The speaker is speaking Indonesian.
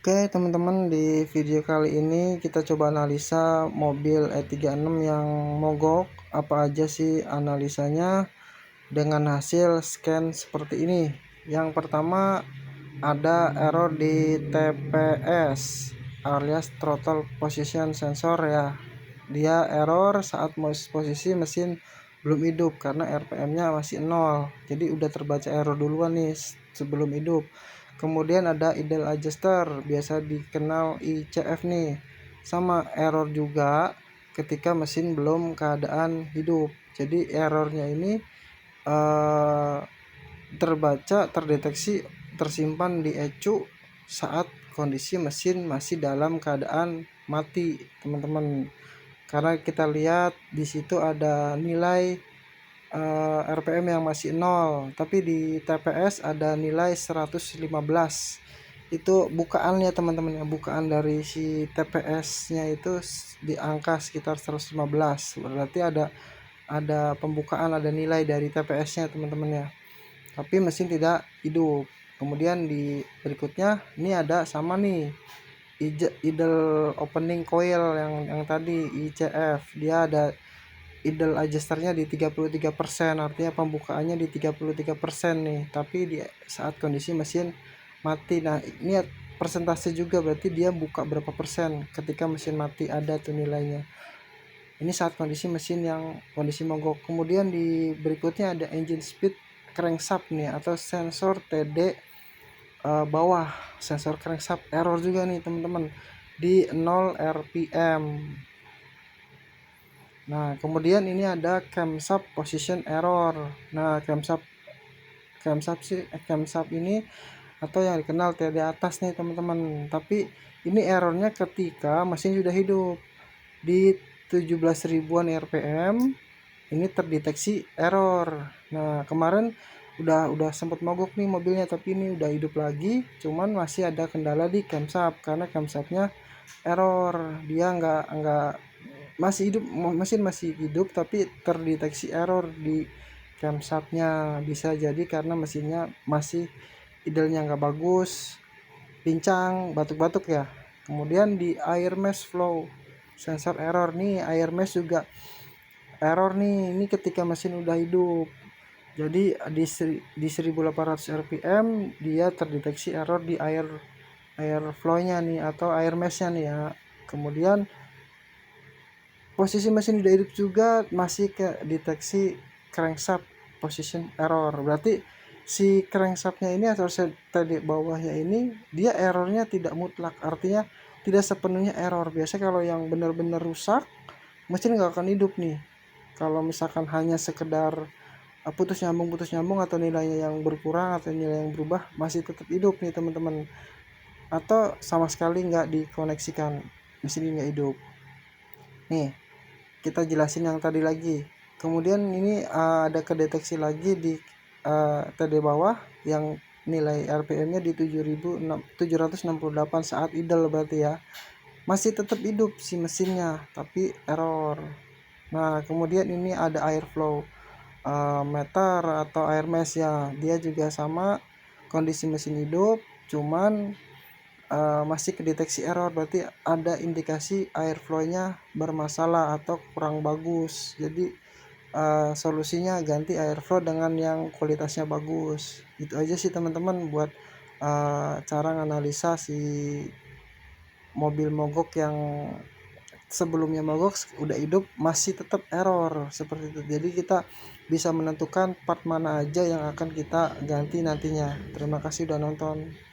Oke teman-teman, di video kali ini kita coba analisa mobil E36 yang mogok. Apa aja sih analisanya dengan hasil scan seperti ini. Yang pertama, ada error di TPS alias throttle position sensor ya. Dia error saat posisi mesin belum hidup karena RPM-nya masih 0. Jadi udah terbaca error duluan nih sebelum hidup. Kemudian ada idle adjuster, biasa dikenal ICF nih. Sama error juga ketika mesin belum keadaan hidup. Jadi errornya ini terdeteksi tersimpan di ECU saat kondisi mesin masih dalam keadaan mati, teman-teman. Karena kita lihat di situ ada nilai RPM yang masih 0, tapi di TPS ada nilai 115. Itu bukaannya teman-teman ya, bukaan dari si TPS-nya itu di angka sekitar 115. Berarti ada pembukaan, ada nilai dari TPS-nya teman-teman ya. Tapi mesin tidak hidup. Kemudian di berikutnya ini ada sama nih idle opening coil yang tadi ICF, dia ada idle adjusternya di 33%, artinya pembukaannya di 33% nih, tapi di saat kondisi mesin mati. Nah ini persentase juga, berarti dia buka berapa persen ketika mesin mati, ada tuh nilainya. Ini saat kondisi mesin yang kondisi mogok. Kemudian di berikutnya ada engine speed crankshaft nih atau sensor TD bawah. Sensor crankshaft error juga nih teman-teman di 0 RPM. Nah kemudian ini ada camshaft position error. Nah camshaft ini atau yang dikenal TD atas nih teman-teman, tapi ini errornya ketika mesin sudah hidup di 17 ribuan RPM. Ini terdeteksi error. Nah kemarin udah sempat mogok nih mobilnya, tapi ini udah hidup lagi, cuman masih ada kendala di camshaft karena camshaftnya error. Dia nggak masih hidup, mesin masih hidup tapi terdeteksi error di camshaftnya. Bisa jadi karena mesinnya masih idle-nya nggak bagus, pincang, batuk-batuk ya. Kemudian di air mesh flow sensor error nih, air mesh juga error nih. Ini ketika mesin udah hidup, jadi di 1800 rpm dia terdeteksi error di air flow nya nih atau air mesh nya nih ya. Kemudian posisi mesin udah hidup juga masih ke deteksi crankshaft position error. Berarti si crankshaftnya ini atau tadi bawahnya ini dia errornya tidak mutlak, artinya tidak sepenuhnya error. Biasanya kalau yang benar-benar rusak mesin nggak akan hidup nih. Kalau misalkan hanya sekedar putus nyambung atau nilainya yang berkurang atau nilai yang berubah, masih tetap hidup nih teman-teman. Atau sama sekali nggak dikoneksikan, mesin nggak hidup. Nih kita jelasin yang tadi lagi. Kemudian ini ada kedeteksi lagi di TD bawah yang nilai RPM-nya di 768 saat idle, berarti ya masih tetap hidup si mesinnya tapi error. Nah kemudian ini ada airflow meter atau air mesh ya, dia juga sama kondisi mesin hidup, cuman masih kedeteksi error, berarti ada indikasi airflow-nya bermasalah atau kurang bagus. Jadi solusinya ganti airflow dengan yang kualitasnya bagus. Itu aja sih teman-teman buat cara analisa si mobil mogok yang sebelumnya mogok udah hidup masih tetap error seperti itu. Jadi kita bisa menentukan part mana aja yang akan kita ganti nantinya. Terima kasih udah nonton.